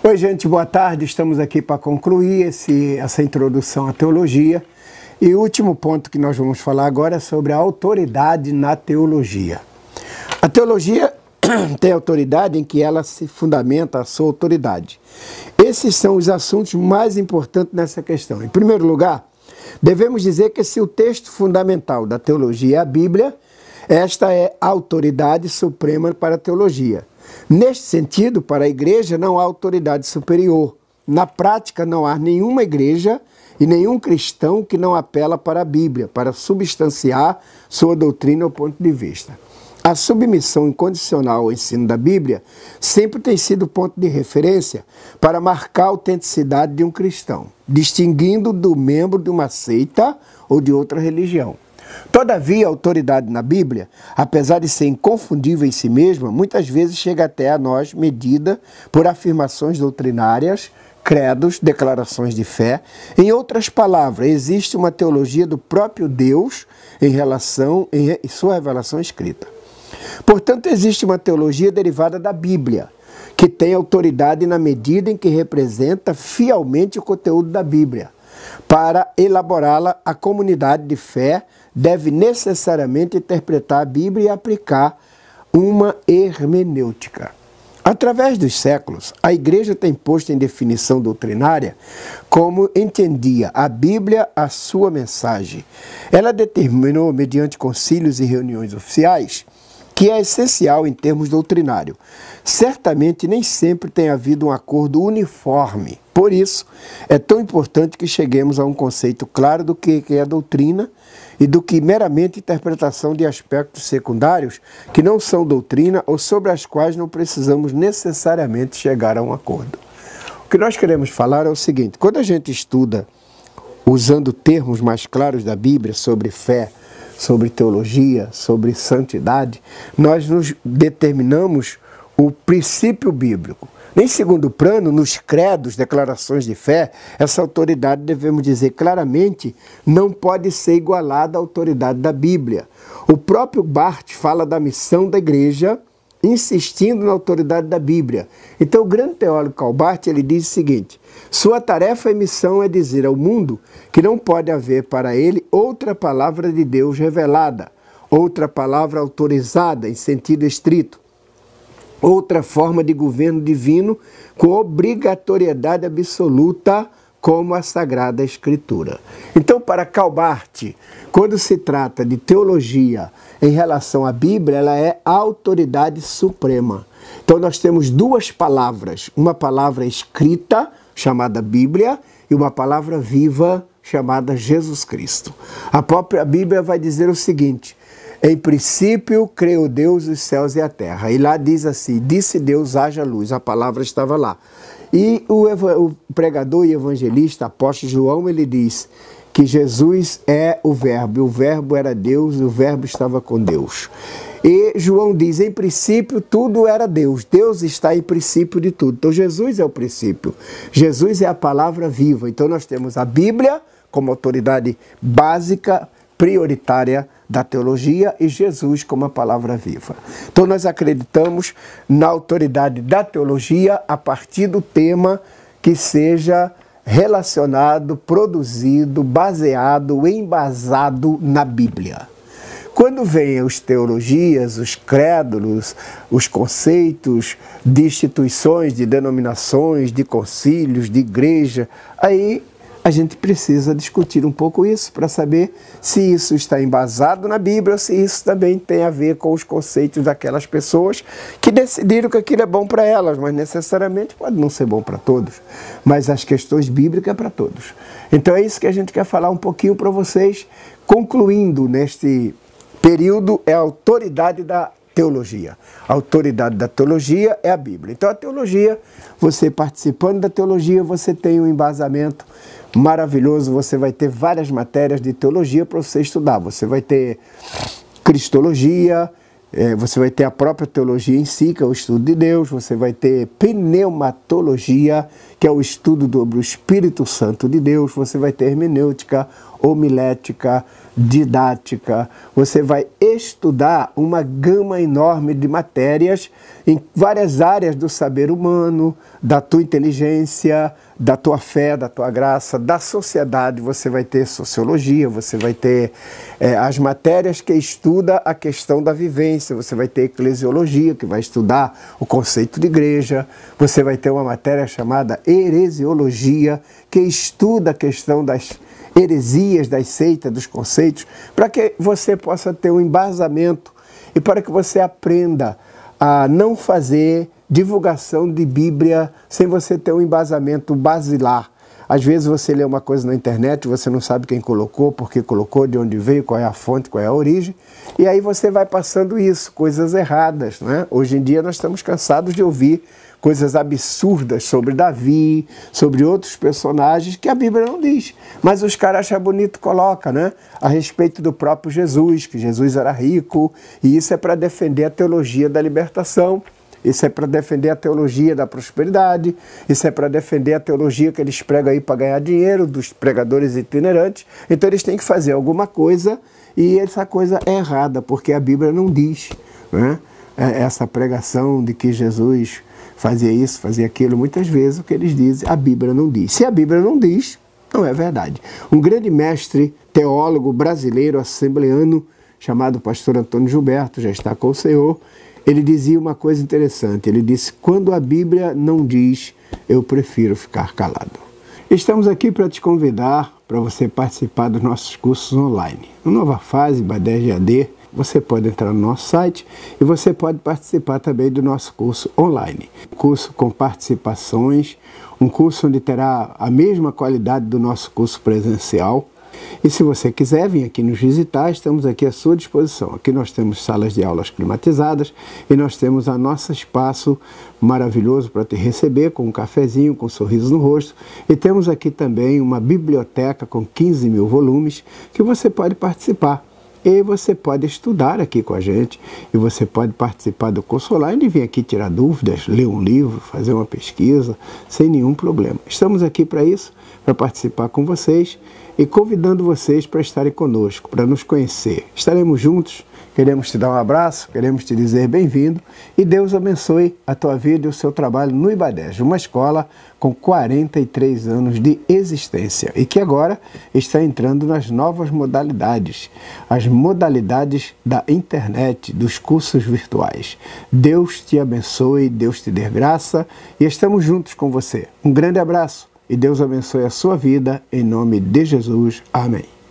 Oi, gente, boa tarde. Estamos aqui para concluir essa introdução à teologia. E o último ponto que nós vamos falar agora é sobre a autoridade na teologia. A teologia tem autoridade em que ela se fundamenta a sua autoridade. Esses são os assuntos mais importantes nessa questão. Em primeiro lugar, devemos dizer que se o texto fundamental da teologia é a Bíblia, esta é a autoridade suprema para a teologia. Neste sentido, para a igreja não há autoridade superior. Na prática, não há nenhuma igreja e nenhum cristão que não apela para a Bíblia, para substanciar sua doutrina ou ponto de vista. A submissão incondicional ao ensino da Bíblia sempre tem sido ponto de referência para marcar a autenticidade de um cristão, distinguindo do membro de uma seita ou de outra religião. Todavia, a autoridade na Bíblia, apesar de ser inconfundível em si mesma, muitas vezes chega até a nós medida por afirmações doutrinárias, credos, declarações de fé. Em outras palavras, existe uma teologia do próprio Deus em sua revelação escrita. Portanto, existe uma teologia derivada da Bíblia, que tem autoridade na medida em que representa fielmente o conteúdo da Bíblia. Para elaborá-la, a comunidade de fé deve necessariamente interpretar a Bíblia e aplicar uma hermenêutica. Através dos séculos, a Igreja tem posto em definição doutrinária como entendia a Bíblia a sua mensagem. Ela determinou, mediante concílios e reuniões oficiais, que é essencial em termos doutrinários. Certamente nem sempre tem havido um acordo uniforme. Por isso, é tão importante que cheguemos a um conceito claro do que é doutrina e do que meramente interpretação de aspectos secundários que não são doutrina ou sobre as quais não precisamos necessariamente chegar a um acordo. O que nós queremos falar é o seguinte: quando a gente estuda usando termos mais claros da Bíblia sobre fé, sobre teologia, sobre santidade, nós nos determinamos o princípio bíblico. Em segundo plano, nos credos, declarações de fé, essa autoridade, devemos dizer claramente, não pode ser igualada à autoridade da Bíblia. O próprio Barth fala da missão da igreja, insistindo na autoridade da Bíblia. Então, o grande teólogo Karl Barth, ele diz o seguinte: sua tarefa e missão é dizer ao mundo que não pode haver para ele outra palavra de Deus revelada, outra palavra autorizada em sentido estrito, outra forma de governo divino com obrigatoriedade absoluta como a Sagrada Escritura. Então, para Karl Barth, quando se trata de teologia em relação à Bíblia, ela é a autoridade suprema. Então, nós temos duas palavras, uma palavra escrita, chamada Bíblia, e uma palavra viva, chamada Jesus Cristo. A própria Bíblia vai dizer o seguinte: em princípio, criou Deus os céus e a terra. E lá diz assim: disse Deus, haja luz. A palavra estava lá. E o pregador e evangelista, apóstolo João, ele diz que Jesus é o Verbo era Deus, e o Verbo estava com Deus. E João diz: em princípio, tudo era Deus. Deus está em princípio de tudo. Então, Jesus é o princípio. Jesus é a palavra viva. Então, nós temos a Bíblia como autoridade básica, prioritária da teologia, e Jesus como a palavra viva. Então nós acreditamos na autoridade da teologia a partir do tema que seja relacionado, produzido, baseado, embasado na Bíblia. Quando vêm as teologias, os credos, os conceitos de instituições, de denominações, de concílios, de igreja, aí a gente precisa discutir um pouco isso para saber se isso está embasado na Bíblia ou se isso também tem a ver com os conceitos daquelas pessoas que decidiram que aquilo é bom para elas, mas necessariamente pode não ser bom para todos. Mas as questões bíblicas é para todos. Então é isso que a gente quer falar um pouquinho para vocês, concluindo neste período, é a autoridade da teologia. A autoridade da teologia é a Bíblia. Então a teologia, você participando da teologia, você tem um embasamento maravilhoso, você vai ter várias matérias de teologia para você estudar. Você vai ter cristologia, você vai ter a própria teologia em si, que é o estudo de Deus, você vai ter pneumatologia, que é o estudo do Espírito Santo de Deus, você vai ter hermenêutica, homilética, didática. Você vai estudar uma gama enorme de matérias em várias áreas do saber humano, da tua inteligência, da tua fé, da tua graça, da sociedade. Você vai ter sociologia, você vai ter as matérias que estuda a questão da vivência, você vai ter eclesiologia, que vai estudar o conceito de igreja, você vai ter uma matéria chamada heresiologia, que estuda a questão das heresias, das seitas, dos conceitos, para que você possa ter um embasamento e para que você aprenda a não fazer divulgação de Bíblia sem você ter um embasamento basilar. Às vezes você lê uma coisa na internet, você não sabe quem colocou, por que colocou, de onde veio, qual é a fonte, qual é a origem, e aí você vai passando isso, coisas erradas, né? Hoje em dia nós estamos cansados de ouvir coisas absurdas sobre Davi, sobre outros personagens que a Bíblia não diz. Mas os caras acham bonito, coloca, né? A respeito do próprio Jesus, que Jesus era rico, e isso é para defender a teologia da libertação. Isso é para defender a teologia da prosperidade, isso é para defender a teologia que eles pregam aí para ganhar dinheiro, dos pregadores itinerantes. Então eles têm que fazer alguma coisa e essa coisa é errada, porque a Bíblia não diz, né? Essa pregação de que Jesus fazia isso, fazia aquilo, muitas vezes o que eles dizem, a Bíblia não diz. Se a Bíblia não diz, não é verdade. Um grande mestre, teólogo brasileiro, assembleano, chamado pastor Antônio Gilberto, já está com o Senhor, ele dizia uma coisa interessante, ele disse, quando a Bíblia não diz, eu prefiro ficar calado. Estamos aqui para te convidar para você participar dos nossos cursos online. No Nova Fase, Ibadés EAD, você pode entrar no nosso site e você pode participar também do nosso curso online. Curso com participações, um curso onde terá a mesma qualidade do nosso curso presencial. E se você quiser vir aqui nos visitar, estamos aqui à sua disposição. Aqui nós temos salas de aulas climatizadas e nós temos o nosso espaço maravilhoso para te receber, com um cafezinho, com um sorriso no rosto. E temos aqui também uma biblioteca com 15 mil volumes que você pode participar. E você pode estudar aqui com a gente, e você pode participar do curso online e vir aqui tirar dúvidas, ler um livro, fazer uma pesquisa, sem nenhum problema. Estamos aqui para isso, para participar com vocês e convidando vocês para estarem conosco, para nos conhecer. Estaremos juntos, queremos te dar um abraço, queremos te dizer bem-vindo e Deus abençoe a tua vida e o seu trabalho no Ibadés, uma escola com 43 anos de existência e que agora está entrando nas novas modalidades, as modalidades da internet, dos cursos virtuais. Deus te abençoe, Deus te dê graça e estamos juntos com você. Um grande abraço e Deus abençoe a sua vida, em nome de Jesus. Amém.